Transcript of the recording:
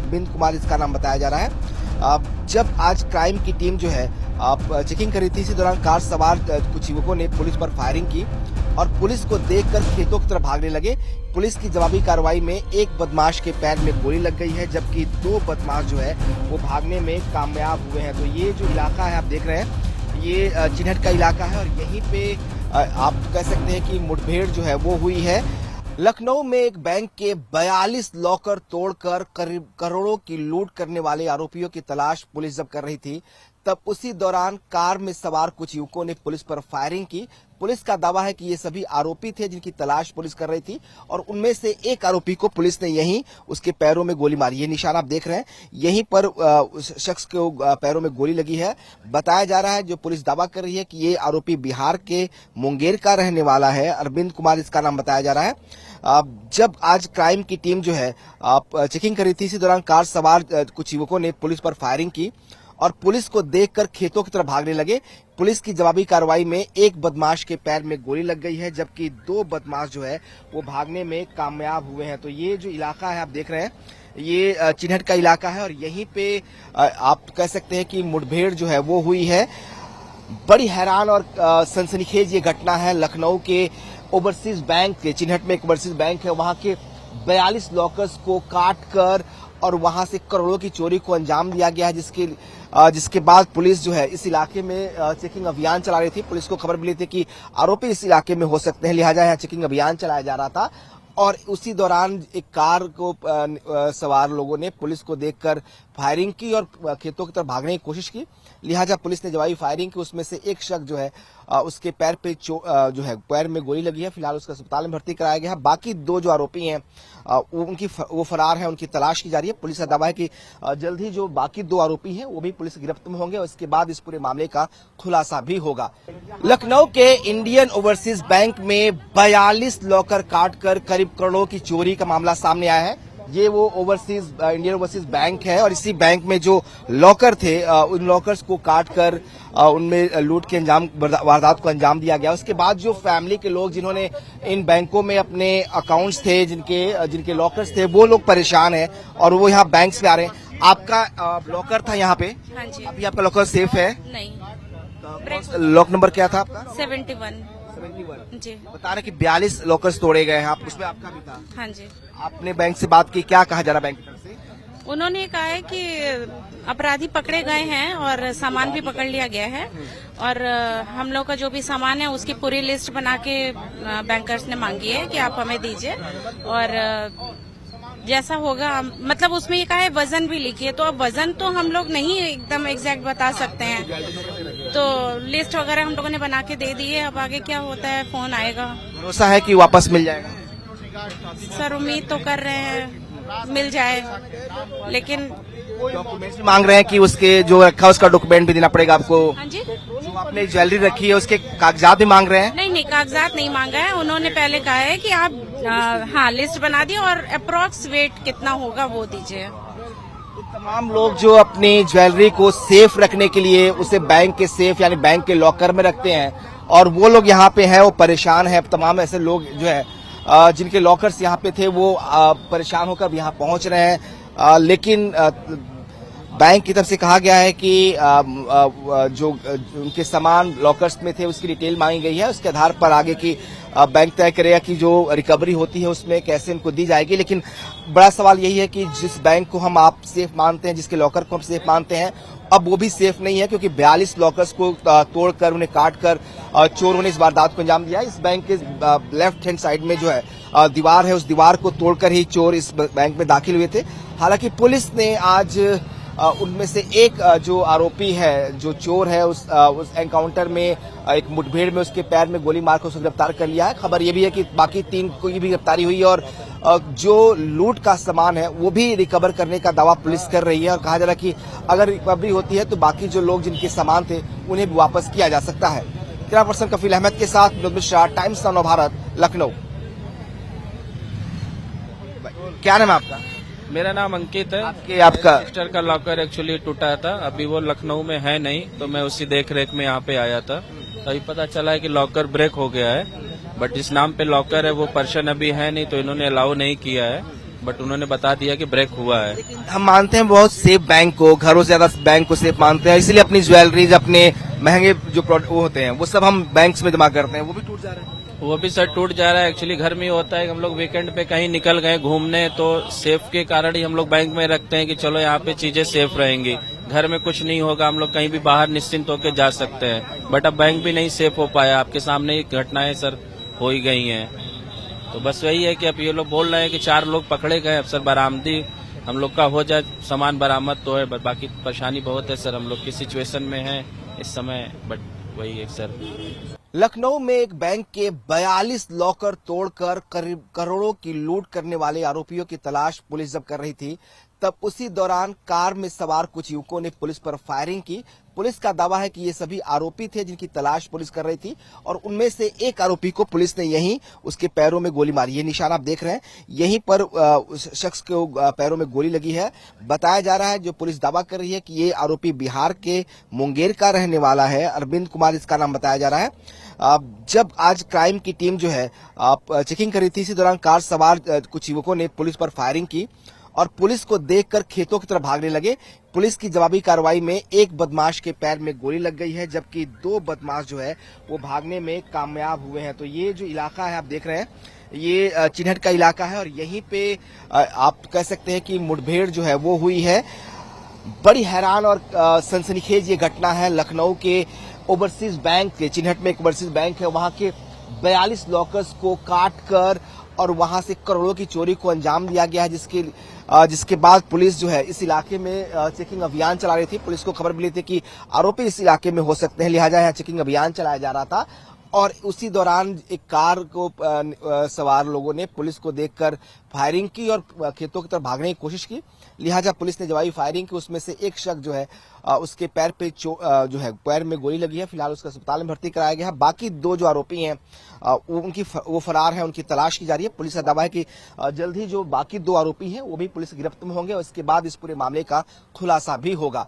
अरविंद कुमार इसका नाम बताया जा रहा है। जब आज क्राइम की टीम जो है चेकिंग कर रही थी, इसी दौरान कार सवार कुछ युवकों ने पुलिस पर फायरिंग की और पुलिस को देखकर खेतों की तरफ भागने लगे। पुलिस की जवाबी कार्रवाई में एक बदमाश के पैर में गोली लग गई है, जबकि 2 बदमाश जो है वो भागने में कामयाब हुए हैं। तो ये जो इलाका है आप देख रहे हैं, ये चिन्हट का इलाका है और यहीं पे आप कह सकते हैं कि मुठभेड़ जो है वो हुई है। लखनऊ में एक बैंक के 42 लॉकर तोड़कर करीब करोड़ों की लूट करने वाले आरोपियों की तलाश पुलिस जब कर रही थी, तब उसी दौरान कार में सवार कुछ युवकों ने पुलिस पर फायरिंग की। पुलिस का दावा है कि ये सभी आरोपी थे जिनकी तलाश पुलिस कर रही थी और उनमें से एक आरोपी को पुलिस ने यहीं उसके पैरों में गोली मारी। ये निशान आप देख रहे हैं, यहीं पर उस शख्स को पैरों में गोली लगी है। बताया जा रहा है, जो पुलिस दावा कर रही है कि ये आरोपी बिहार के मुंगेर का रहने वाला है। अरविंद कुमार इसका नाम बताया जा रहा है। जब आज क्राइम की टीम जो है चेकिंग कर रही थी, इसी दौरान कार सवार कुछ युवकों ने पुलिस पर फायरिंग की और पुलिस को देखकर खेतों की तरफ भागने लगे। पुलिस की जवाबी कार्रवाई में एक बदमाश के पैर में गोली लग गई है, जबकि 2 बदमाश जो है वो भागने में कामयाब हुए हैं। तो ये जो इलाका है आप देख रहे हैं, ये चिन्हट का इलाका है और यहीं पे आप कह सकते हैं कि मुठभेड़ जो है वो हुई है। बड़ी हैरान और सनसनीखेज ये घटना है लखनऊ के ओवरसीज बैंक के। चिन्हट में एक ओवरसीज बैंक है, वहां के 42 लॉकर्स को काट कर और वहां से करोड़ों की चोरी को अंजाम दिया गया है, जिसके बाद पुलिस जो है इस इलाके में चेकिंग अभियान चला रही थी। पुलिस को खबर मिली थी कि आरोपी इस इलाके में हो सकते हैं, लिहाजा यहाँ चेकिंग अभियान चलाया जा रहा था और उसी दौरान एक कार को सवार लोगों ने पुलिस को देखकर फायरिंग की और खेतों की तरफ भागने की कोशिश की। लिहाजा पुलिस ने जवाबी फायरिंग की। उसमें से एक शख्स जो है उसके पैर पे जो है पैर में गोली लगी है। फिलहाल उसको अस्पताल में भर्ती कराया गया है। बाकी 2 जो आरोपी हैं वो फरार हैं, उनकी तलाश की जा रही है। पुलिस का दावा है कि जल्द ही जो बाकी 2 आरोपी हैं वो भी पुलिस की गिरफ्त में होंगे और इसके बाद इस पूरे मामले का खुलासा भी होगा। लखनऊ के इंडियन ओवरसीज बैंक में 42 लॉकर काटकर करीब करोड़ों की चोरी का मामला सामने आया है। ये वो इंडियन ओवरसीज बैंक है और इसी बैंक में जो लॉकर थे उन लॉकर्स को काटकर उनमें लूट के वारदात को अंजाम दिया गया। उसके बाद जो फैमिली के लोग जिन्होंने इन बैंकों में अपने अकाउंट्स थे, जिनके लॉकर्स थे, वो लोग परेशान हैं और वो यहाँ बैंक से आ रहे हैं। आपका लॉकर था यहाँ पे? हाँ जी। अभी आपका लॉकर सेफ है? नहीं। लॉक नंबर क्या था आपका? 71 जी। बता रहे कि 42 लॉकर्स तोड़े गए हैं, आप उसमें आपका भी था? हाँ जी। आपने बैंक से बात की, क्या कहा जा रहा बैंक की तरफ से? उन्होंने कहा है कि अपराधी पकड़े गए हैं और सामान भी पकड़ लिया गया है और हम लोग का जो भी सामान है उसकी पूरी लिस्ट बना के बैंकर्स ने मांगी है कि आप हमें दीजिए और जैसा होगा, मतलब उसमें ये कहा है वजन भी लिखिए। तो अब वजन तो हम लोग नहीं एकदम एग्जैक्ट बता सकते हैं, तो लिस्ट वगैरह हम लोगों ने बना के दे दी है। अब आगे क्या होता है, फोन आएगा। भरोसा है कि वापस मिल जाएगा? सर उम्मीद तो कर रहे हैं मिल जाए, लेकिन डॉक्यूमेंट्स मांग रहे हैं कि उसके जो रखा उसका डॉक्यूमेंट भी देना पड़ेगा आपको। हाँ जी। जो आपने ज्वेलरी रखी है उसके कागजात भी मांग रहे हैं? नहीं, कागजात नहीं मांगा है। उन्होंने पहले कहा है कि आप हाँ लिस्ट बना दिए और अप्रोक्स वेट कितना होगा वो दीजिए। तो तमाम लोग जो अपनी ज्वेलरी को सेफ रखने के लिए उसे बैंक के सेफ यानी बैंक के लॉकर में रखते हैं और वो लोग यहाँ पे हैं, वो परेशान है। तमाम ऐसे लोग जो है जिनके लॉकर्स यहाँ पे थे वो परेशान होकर यहाँ पहुंच रहे हैं, लेकिन बैंक की तरफ से कहा गया है कि जो उनके सामान लॉकर्स में थे उसकी डिटेल मांगी गई है। उसके आधार पर आगे की बैंक तय करेगा कि जो रिकवरी होती है उसमें कैसे उनको दी जाएगी। लेकिन बड़ा सवाल यही है कि जिस बैंक को हम आप सेफ मानते हैं, जिसके लॉकर को हम सेफ मानते हैं, अब वो भी सेफ नहीं है, क्योंकि 42 लॉकर्स को तोड़कर उन्हें काटकर चोरों ने इस वारदात को अंजाम दिया। इस बैंक के लेफ्ट हैंड साइड में जो है दीवार है, उस दीवार को तोड़कर ही चोर इस बैंक में दाखिल हुए थे। हालांकि पुलिस ने आज उनमें से एक जो आरोपी है, जो चोर है, उस एनकाउंटर में एक मुठभेड़ में उसके पैर में गोली मारकर उसे गिरफ्तार कर लिया है। खबर ये भी है कि बाकी 3 की भी गिरफ्तारी हुई है और जो लूट का सामान है वो भी रिकवर करने का दावा पुलिस कर रही है और कहा जा रहा है कि अगर रिकवरी होती है तो बाकी जो लोग जिनके सामान थे उन्हें भी वापस किया जा सकता है। कैमरा पर्सन कफील अहमद के साथ विनोद मिश्रा, टाइम्स ऑफ भारत, लखनऊ। क्या नाम है आपका? मेरा नाम अंकित है। आपका सिस्टर का लॉकर एक्चुअली टूटा था, अभी वो लखनऊ में है नहीं, तो मैं उसी देख रेख में यहाँ पे आया था। तो अभी पता चला है कि लॉकर ब्रेक हो गया है, बट जिस नाम पे लॉकर है वो पर्सन अभी है नहीं, तो इन्होंने अलाउ नहीं किया है। बट उन्होंने बता दिया कि ब्रेक हुआ है। हम मानते हैं बहुत सेफ बैंक को, घरों से ज्यादा बैंक को सेफ मानते हैं, इसलिए अपनी ज्वेलरीज, अपने महंगे जो वो होते हैं वो सब हम बैंक्स में जमा करते हैं, वो भी टूट जा रहा है। वो भी सर टूट जा रहा है। एक्चुअली घर में ही होता है कि हम लोग वीकेंड पे कहीं निकल गए घूमने तो सेफ के कारण ही हम लोग बैंक में रखते हैं कि चलो यहाँ पे चीजें सेफ रहेंगी, घर में कुछ नहीं होगा, हम लोग कहीं भी बाहर निश्चिंत होकर जा सकते हैं। बट अब बैंक भी नहीं सेफ हो पाया, आपके सामने ही घटनाएं सर हो ही गई हैं। तो बस वही है कि अब ये लोग बोल रहे हैं कि 4 लोग पकड़े गए, अब सर बरामदी हम लोग का हो जाए, सामान बरामद तो है, बट बाकी परेशानी बहुत है सर, हम लोग की सिचुएशन में है इस समय। बट वही है सर। लखनऊ में एक बैंक के 42 लॉकर तोड़कर करीब करोड़ों की लूट करने वाले आरोपियों की तलाश पुलिस जब कर रही थी, तब उसी दौरान कार में सवार कुछ युवकों ने पुलिस पर फायरिंग की। पुलिस का दावा है कि ये सभी आरोपी थे जिनकी तलाश पुलिस कर रही थी, और उनमें से एक आरोपी को पुलिस ने यहीं उसके पैरों में गोली मारी। ये निशान आप देख रहे हैं, यहीं पर उस शख्स के पैरों में गोली लगी है। बताया जा रहा है, जो पुलिस दावा कर रही है कि ये आरोपी बिहार के मुंगेर का रहने वाला है, अरविंद कुमार इसका नाम बताया जा रहा है। जब आज क्राइम की टीम जो है चेकिंग कर रही थी, इसी दौरान कार सवार कुछ युवकों ने पुलिस पर फायरिंग की और पुलिस को देखकर खेतों की तरफ भागने लगे। पुलिस की जवाबी कार्रवाई में एक बदमाश के पैर में गोली लग गई है, जबकि 2 बदमाश जो है वो भागने में कामयाब हुए हैं। तो ये जो इलाका है आप देख रहे हैं, ये चिन्हट का इलाका है और यहीं पे आप कह सकते हैं कि मुठभेड़ जो है वो हुई है। बड़ी हैरान और सनसनीखेज ये घटना है लखनऊ के ओवरसीज बैंक के, चिन्हट में एक ओवरसीज बैंक है, वहां के 42 लॉकर्स को काट कर और वहां से करोड़ों की चोरी को अंजाम दिया गया है, जिसके बाद पुलिस जो है इस इलाके में चेकिंग अभियान चला रही थी। पुलिस को खबर मिली थी कि आरोपी इस इलाके में हो सकते हैं, लिहाजा यहाँ चेकिंग अभियान चलाया जा रहा था। और उसी दौरान एक कार को सवार लोगों ने पुलिस को देखकर फायरिंग की और खेतों की तरफ भागने की कोशिश की, लिहाजा पुलिस ने जवाबी फायरिंग की। उसमें से एक शख्स जो है उसके पैर पे जो है पैर में गोली लगी है, फिलहाल उसको अस्पताल में भर्ती कराया गया है। बाकी 2 जो आरोपी हैं वो फरार हैं, उनकी तलाश की जा रही है। पुलिस का दावा है कि जल्द ही जो बाकी 2 आरोपी हैं वो भी पुलिस की गिरफ्त में होंगे और इसके बाद इस पूरे मामले का खुलासा भी होगा।